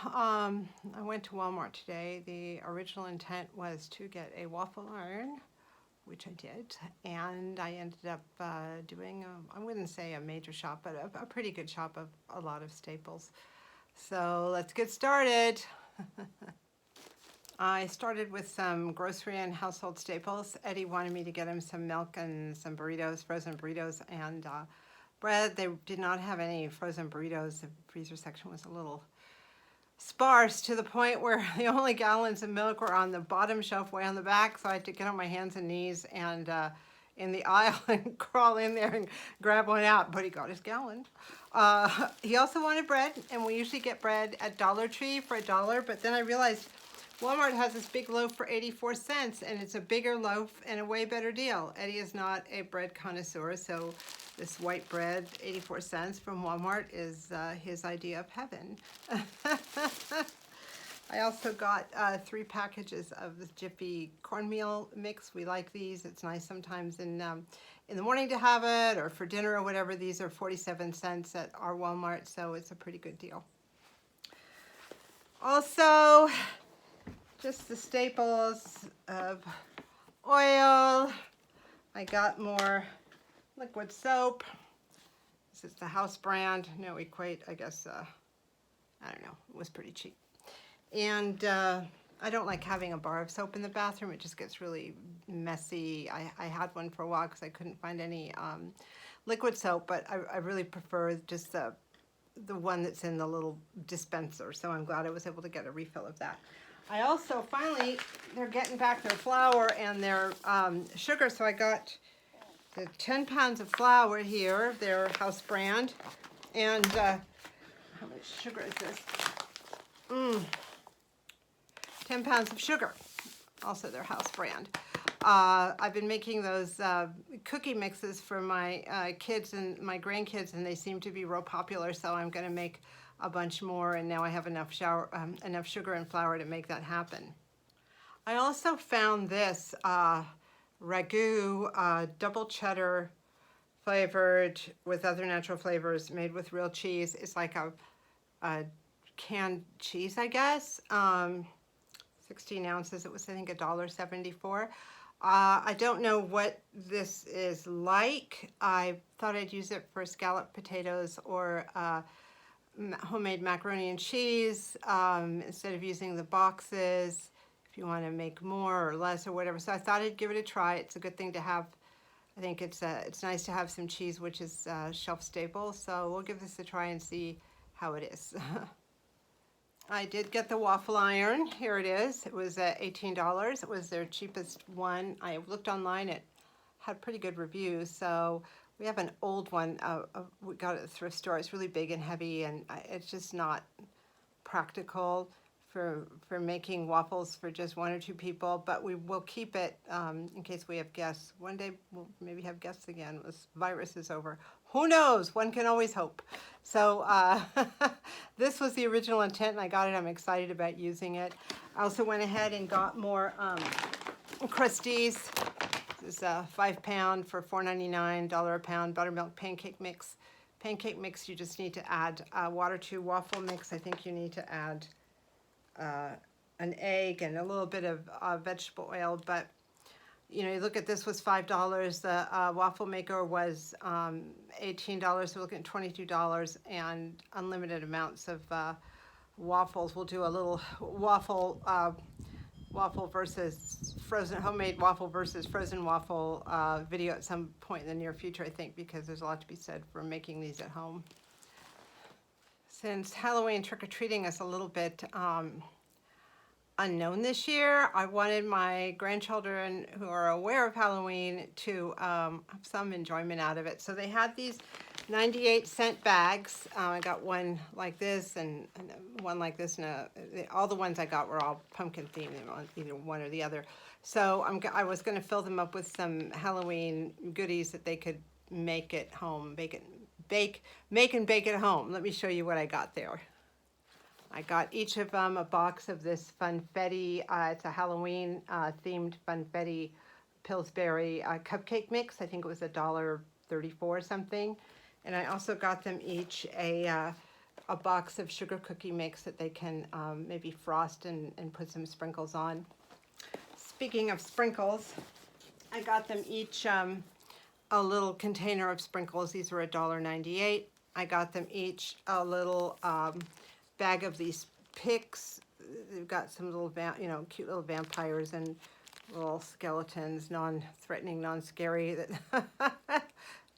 I went to Walmart today. The original intent was to get a waffle iron, which I did, and I ended up doing, I wouldn't say a major shop, but a pretty good shop of a lot of staples. So let's get started. I started with some grocery and household staples. Eddie wanted me to get him some milk and some burritos, frozen burritos, and bread. They did not have any frozen burritos. The freezer section was a little sparse to the point where the only gallons of milk were on the bottom shelf way on the back, so I had to get on my hands and knees and in the aisle and crawl in there and grab one out, but he got his gallon. He also wanted bread, and we usually get bread at Dollar Tree for $1, but then I realized Walmart has this big loaf for 84 cents, and it's a bigger loaf and a way better deal. Eddie is not a bread connoisseur, so this white bread, 84 cents from Walmart, is his idea of heaven. I also got 3 packages of the Jiffy cornmeal mix. We like these. It's nice sometimes in the morning to have it, or for dinner or whatever. These are 47 cents at our Walmart, so it's a pretty good deal. Also, just the staples of oil. I got more liquid soap. This is the house brand. No Equate, I guess, I don't know, it was pretty cheap. And I don't like having a bar of soap in the bathroom. It just gets really messy. I had one for a while because I couldn't find any liquid soap, but I really prefer just the one that's in the little dispenser. So I'm glad I was able to get a refill of that. I also, finally, they're getting back their flour and their sugar, so I got the 10 pounds of flour here, their house brand, and how much sugar is this? 10 pounds of sugar, also their house brand. I've been making those cookie mixes for my kids and my grandkids, and they seem to be real popular, so I'm going to make a bunch more, and now I have enough sugar and flour to make that happen. I also found this ragu, double cheddar flavored with other natural flavors, made with real cheese. It's like a canned cheese, I guess. 16 ounces. It was, I think, $1.74. I don't know what this is like. I thought I'd use it for scalloped potatoes or homemade macaroni and cheese instead of using the boxes, if you want to make more or less or whatever. So I thought I'd give it a try. It's a good thing to have. I think it's nice to have some cheese, which is shelf stable. So we'll give this a try and see how it is. I did get the waffle iron. Here it is. It was $18. It was their cheapest one. I looked online. It had pretty good reviews. So we have an old one. We got it at the thrift store. It's really big and heavy, and it's just not practical for making waffles for just 1 or 2 people. But we will keep it in case we have guests. One day we'll maybe have guests again. This virus is over. Who knows? One can always hope. So this was the original intent, and I got it. I'm excited about using it. I also went ahead and got more Crusties. This is a 5-pound for $4.99, $1 a pound, buttermilk pancake mix. Pancake mix, you just need to add water to. Waffle mix, I think you need to add an egg and a little bit of vegetable oil. But you know, you look at this was $5. The waffle maker was $18. So we're looking at $22 and unlimited amounts of waffles. We'll do a little waffle versus frozen, homemade waffle versus frozen waffle video at some point in the near future, I think, because there's a lot to be said for making these at home. Since Halloween trick-or-treating is a little bit unknown this year, I wanted my grandchildren who are aware of Halloween to have some enjoyment out of it. So they had these 98-cent bags. I got one like this and one like this, and all the ones I got were all pumpkin themed, either one or the other. So I was going to fill them up with some Halloween goodies that they could make at home, make and bake at home. Let me show you what I got there. I got each of them a box of this funfetti. It's a Halloween themed funfetti Pillsbury cupcake mix. I think it was $1.34 or something. And I also got them each a a box of sugar cookie mix that they can maybe frost and put some sprinkles on. Speaking of sprinkles, I got them each a little container of sprinkles. These were $1.98. I got them each a little bag of these picks. They've got some little, cute little vampires and little skeletons, non-threatening, non-scary, that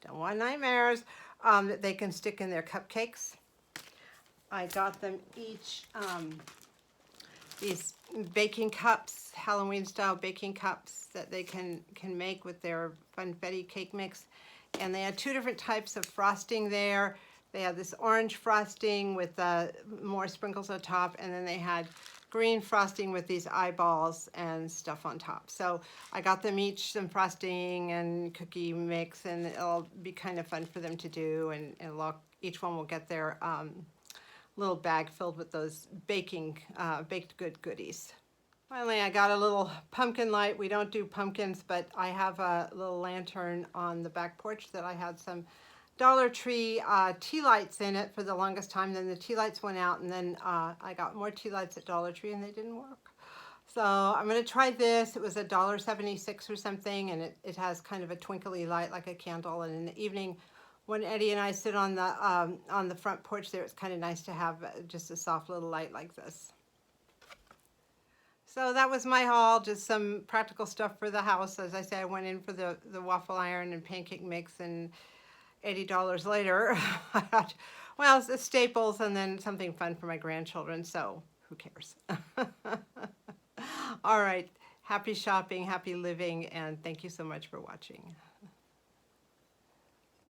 don't want nightmares, that they can stick in their cupcakes. I got them each these baking cups, Halloween-style baking cups that they can make with their funfetti cake mix. And they had two different types of frosting there. They had this orange frosting with more sprinkles on top, and then they had green frosting with these eyeballs and stuff on top. So I got them each some frosting and cookie mix, and it'll be kind of fun for them to do. And each one will get their little bag filled with those baked good goodies. Finally, I got a little pumpkin light. We don't do pumpkins, but I have a little lantern on the back porch that I had some Dollar Tree tea lights in it for the longest time. Then the tea lights went out, and then I got more tea lights at Dollar Tree, and they didn't work. So I'm going to try this. It was $1.76 or something, and it has kind of a twinkly light like a candle. And in the evening, when Eddie and I sit on the front porch there, it's kind of nice to have just a soft little light like this. So that was my haul, just some practical stuff for the house. As I say, I went in for the waffle iron and pancake mix, and $80 later, I got, well, it's the staples and then something fun for my grandchildren, so who cares? All right, happy shopping, happy living, and thank you so much for watching.